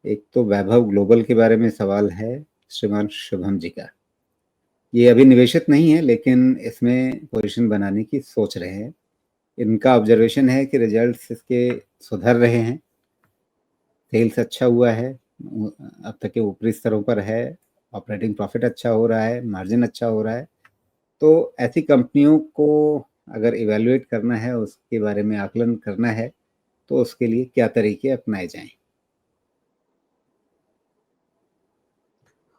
एक तो वैभव ग्लोबल के बारे में सवाल है श्रीमान शुभम जी का। ये अभी निवेशित नहीं है लेकिन इसमें पोजीशन बनाने की सोच रहे हैं। इनका ऑब्जर्वेशन है कि रिजल्ट्स इसके सुधर रहे हैं, सेल्स अच्छा हुआ है, अब तक के ऊपरी स्तरों पर है, ऑपरेटिंग प्रॉफिट अच्छा हो रहा है, मार्जिन अच्छा हो रहा है। तो ऐसी कंपनियों को अगर इवैल्यूएट करना है, उसके बारे में आकलन करना है, तो उसके लिए क्या तरीके अपनाए जाएँ?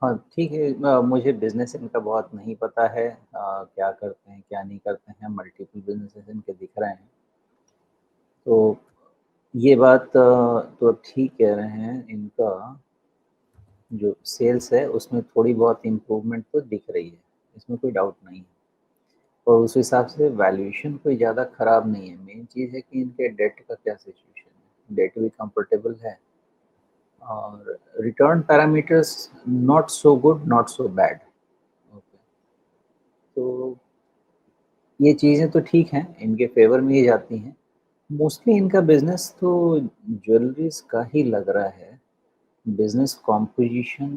हाँ, ठीक है। मुझे बिज़नेस इनका बहुत नहीं पता है, क्या करते हैं, क्या नहीं करते हैं, मल्टीपल बिज़नेसेस इनके दिख रहे हैं। तो ये बात तो ठीक कह रहे हैं, इनका जो सेल्स है उसमें थोड़ी बहुत इम्प्रूवमेंट तो दिख रही है, इसमें कोई डाउट नहीं है। और उस हिसाब से वैल्यूएशन कोई ज़्यादा ख़राब नहीं है। मेन चीज़ है कि इनके डेट का क्या सिचुएशन है, डेट भी कंफर्टेबल है और return parameters not so good, not so bad. Okay, तो ये चीज़ें तो ठीक हैं, इनके फ़ेवर में ही जाती हैं। मोस्टली इनका बिज़नेस तो ज्वेलरीज़ का ही लग रहा है। बिज़नेस कॉम्पोज़िशन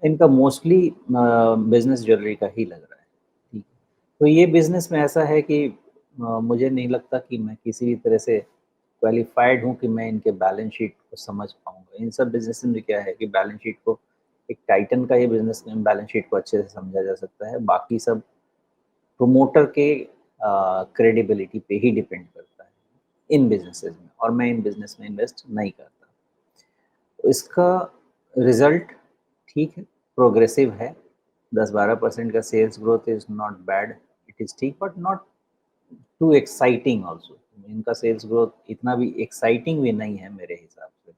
इनका मोस्टली बिज़नेस ज्वेलरी का ही लग रहा है। ठीक है। तो ये बिज़नेस में ऐसा है कि मुझे नहीं लगता कि मैं किसी भी तरह से क्वालिफ़ाइड हूँ कि मैं इनके बैलेंस शीट को समझ पाऊँगा। इन सब बिज़नेस में क्या है कि बैलेंस शीट को एक टाइटन का ही बिज़नेस में बैलेंस शीट को अच्छे से समझा जा सकता है। बाकी सब प्रोमोटर के क्रेडिबिलिटी पे ही डिपेंड करता है इन बिज़नेसेस में, और मैं इन बिज़नेस में इन्वेस्ट नहीं करता। तो इसका रिज़ल्ट ठीक है, प्रोग्रेसिव है। 10-12% का sales growth is not bad, it is ठीक but not too exciting also. इनका सेल्स ग्रोथ इतना भी एक्साइटिंग भी नहीं है मेरे हिसाब से।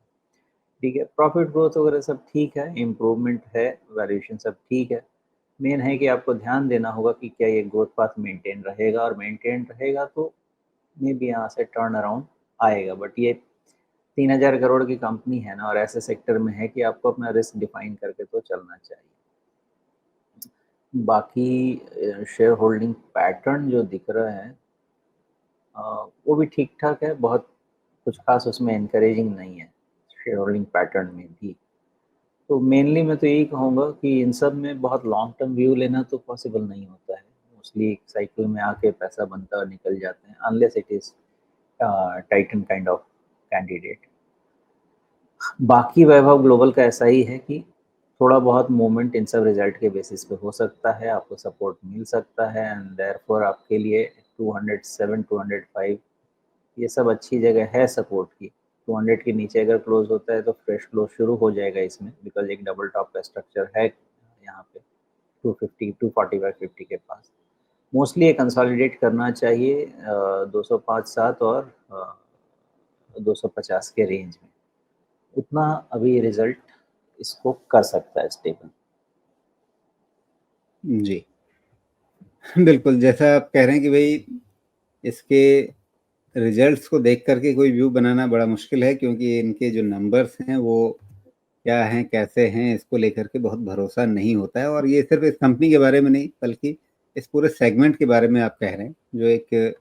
ठीक है, प्रॉफिट ग्रोथ वगैरह सब ठीक है, इम्प्रूवमेंट है, वैल्यूएशन सब ठीक है। मेन है कि आपको ध्यान देना होगा कि क्या ये ग्रोथ पाथ मेंटेन रहेगा, और मेंटेन रहेगा तो मे बी यहाँ से टर्न अराउंड आएगा। बट ये 3000 करोड़ की कंपनी है ना, और ऐसे सेक्टर में है कि आपको अपना रिस्क डिफाइन करके तो चलना चाहिए। बाकी शेयर होल्डिंग पैटर्न जो दिख रहा है वो भी ठीक ठाक है, बहुत कुछ खास उसमें इनकरेजिंग नहीं है शेयर होल्डिंग पैटर्न में भी। तो मेनली मैं तो यही कहूँगा कि इन सब में बहुत लॉन्ग टर्म व्यू लेना तो पॉसिबल नहीं होता है। मोस्टली एक साइकिल में आके पैसा बनता और निकल जाते हैं, unless it is Titan kind of candidate. बाकी वैभव ग्लोबल का ऐसा ही है कि थोड़ा बहुत मूवमेंट इन सब रिजल्ट के बेसिस पे हो सकता है, आपको सपोर्ट मिल सकता है, एंड देयरफॉर आपके लिए 207, 205 ये सब अच्छी जगह है सपोर्ट की। 200 के नीचे अगर क्लोज होता है तो फ्रेश क्लोज शुरू हो जाएगा इसमें, बिकॉज एक डबल टॉप का स्ट्रक्चर है यहाँ पे 250, 245, 50 के पास। मोस्टली ये कंसोलिडेट करना चाहिए 205-7 और 250 के रेंज में। उतना अभी रिजल्ट इसको कर सकता है स्टेबल। जी। बिल्कुल, जैसा आप कह रहे हैं कि भई इसके रिजल्ट्स को देख कर के कोई व्यू बनाना बड़ा मुश्किल है, क्योंकि इनके जो नंबर्स हैं वो क्या हैं, कैसे हैं, इसको लेकर के बहुत भरोसा नहीं होता है। और ये सिर्फ़ इस कंपनी के बारे में नहीं, बल्कि इस पूरे सेगमेंट के बारे में आप कह रहे हैं, जो एक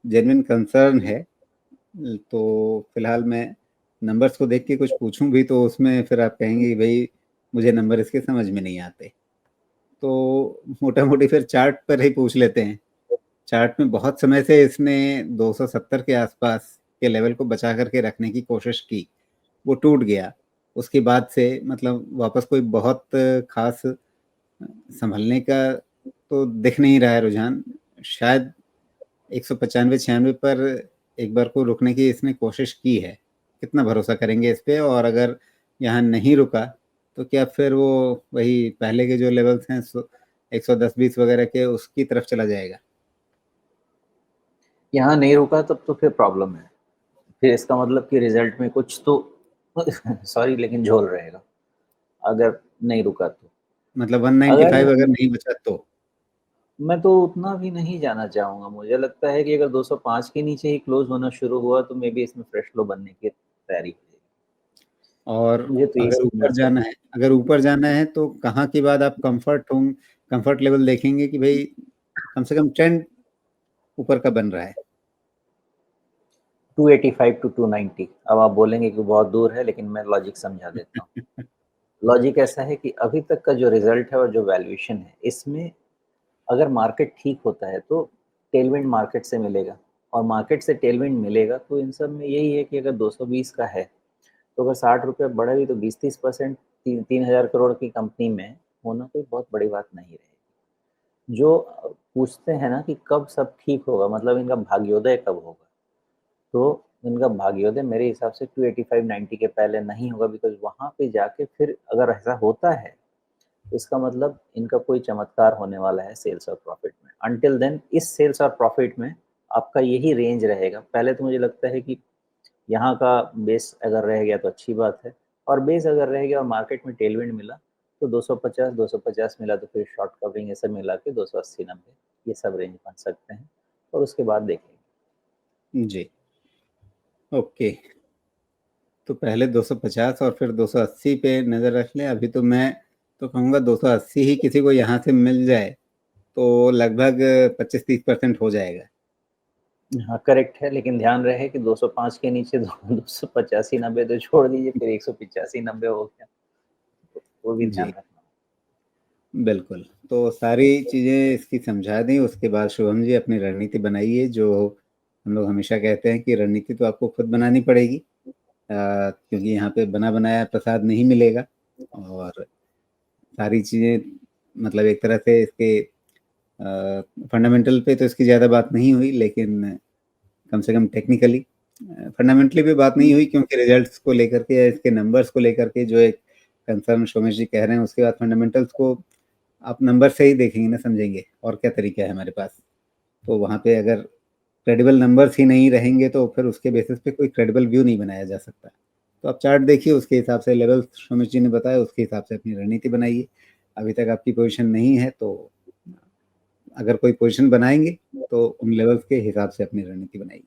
जेन्युइन कंसर्न है। तो फिलहाल मैं नंबर्स को देख के कुछ पूछूँ भी तो उसमें फिर आप कहेंगे कि भई मुझे नंबर इसके समझ में नहीं आते। तो मोटा-मोटी फिर चार्ट पर ही पूछ लेते हैं। चार्ट में बहुत समय से इसने 270 के आसपास के लेवल को बचा कर के रखने की कोशिश की, वो टूट गया। उसके बाद से मतलब वापस कोई बहुत ख़ास सँभलने का तो दिख नहीं रहा है रुझान। शायद 195-96 पर एक बार को रुकने की इसने कोशिश की है। कितना भरोसा करेंगे इस पे? और अगर यहाँ नहीं रुका, तो क्या फिर वो वही पहले के जो लेवल्स हैं 110-20 वगैरह के उसकी तरफ चला जाएगा? यहाँ नहीं रुका तब तो फिर प्रॉब्लम है। फिर इसका मतलब कि रिजल्ट में कुछ तो सॉरी लेकिन झोल रहेगा, अगर नहीं रुका तो। मतलब अगर 195 अगर नहीं बचा तो? मैं तो उतना भी नहीं जाना चाहूँगा। मुझे लगता है कि अगर 205 के नीचे ही क्लोज़ होना शुरू हुआ तो मे बी इसमें फ्रेश फ्लो बनने की तैयारी है। और मुझे तो ये समझ है। अगर ऊपर जाना है तो कहाँ के बाद आप कम्फ़र्ट लेवल देखेंगे कि भई कम से कम ट्रेंड ऊपर का बन रहा है? 285 टू 290। अब आप बोलेंगे कि बहुत दूर है, लेकिन मैं लॉजिक समझा देता हूँ। लॉजिक ऐसा है कि अभी तक का जो रिज़ल्ट है और जो वैल्यूएशन है, इसमें अगर मार्केट ठीक होता है तो टेलविंड मार्केट से मिलेगा, और मार्केट से टेलविंड मिलेगा तो इन सब में यही है कि अगर 220 का है, तो अगर ₹60 बढ़ा भी तो 20-30% 3,000 करोड़ की कंपनी में होना कोई बहुत बड़ी बात नहीं रहेगी। जो पूछते हैं ना कि कब सब ठीक होगा, मतलब इनका भाग्योदय कब होगा? तो इनका भाग्योदय मेरे हिसाब से 285-90 के पहले नहीं होगा, बिकॉज़ वहाँ पे जाके फिर अगर ऐसा होता है, तो इसका मतलब इनका कोई चमत्कार होने वाला है सेल्स और प्रॉफ़िट में। अंटिल देन इस सेल्स और प्रॉफ़िट में आपका यही रेंज रहेगा। पहले तो मुझे लगता है कि यहाँ का बेस अगर रह गया तो अच्छी बात है, और बेस अगर रह गया और मार्केट में टेलविंड मिला, तो 250 मिला तो फिर शॉर्ट कवरिंग ये सब मिला के 280-90 ये सब रेंज बन सकते हैं, और उसके बाद देखेंगे। जी, ओके। तो पहले 250 और फिर 280 पे नज़र रख लें। अभी तो मैं तो कहूँगा 280 ही किसी को यहाँ से मिल जाए, तो लगभग 25-30% हो जाएगा। हाँ, करेक्ट है, लेकिन ध्यान रहे कि 205 के नीचे दो 285-90 तो छोड़ दीजिए, फिर 185-90 हो गया, तो वो भी ध्यान जी, रखना। बिल्कुल। तो सारी चीज़ें इसकी समझा दी, उसके बाद शुभम जी अपनी रणनीति बनाइए, जो हम लोग हमेशा कहते हैं कि रणनीति तो आपको खुद बनानी पड़ेगी, क्योंकि यहाँ पे बना-बनाया प्रसाद नहीं मिलेगा, और सारी चीज़ें मतलब एक तरह से इसके फंडामेंटल पे तो इसकी ज़्यादा बात नहीं हुई, लेकिन कम से कम टेक्निकली फंडामेंटली भी बात नहीं हुई, क्योंकि रिजल्ट्स को लेकर के या इसके नंबर्स को लेकर के जो एक कंसर्न सोमेश जी कह रहे हैं, उसके बाद फंडामेंटल्स को आप नंबर से ही देखेंगे ना, समझेंगे, और क्या तरीका है हमारे पास। तो वहाँ पे अगर क्रेडिबल नंबर्स ही नहीं रहेंगे तो फिर उसके बेसिस पे कोई क्रेडिबल व्यू नहीं बनाया जा सकता। तो आप चार्ट देखिए, उसके हिसाब से लेवल्स सोमेश जी ने बताया, उसके हिसाब से अपनी रणनीति बनाइए। अभी तक आपकी पोज़ीशन नहीं है, तो अगर कोई पोज़ीशन बनाएँगे तो उन लेवल्स के हिसाब से अपनी रणनीति बनाइए।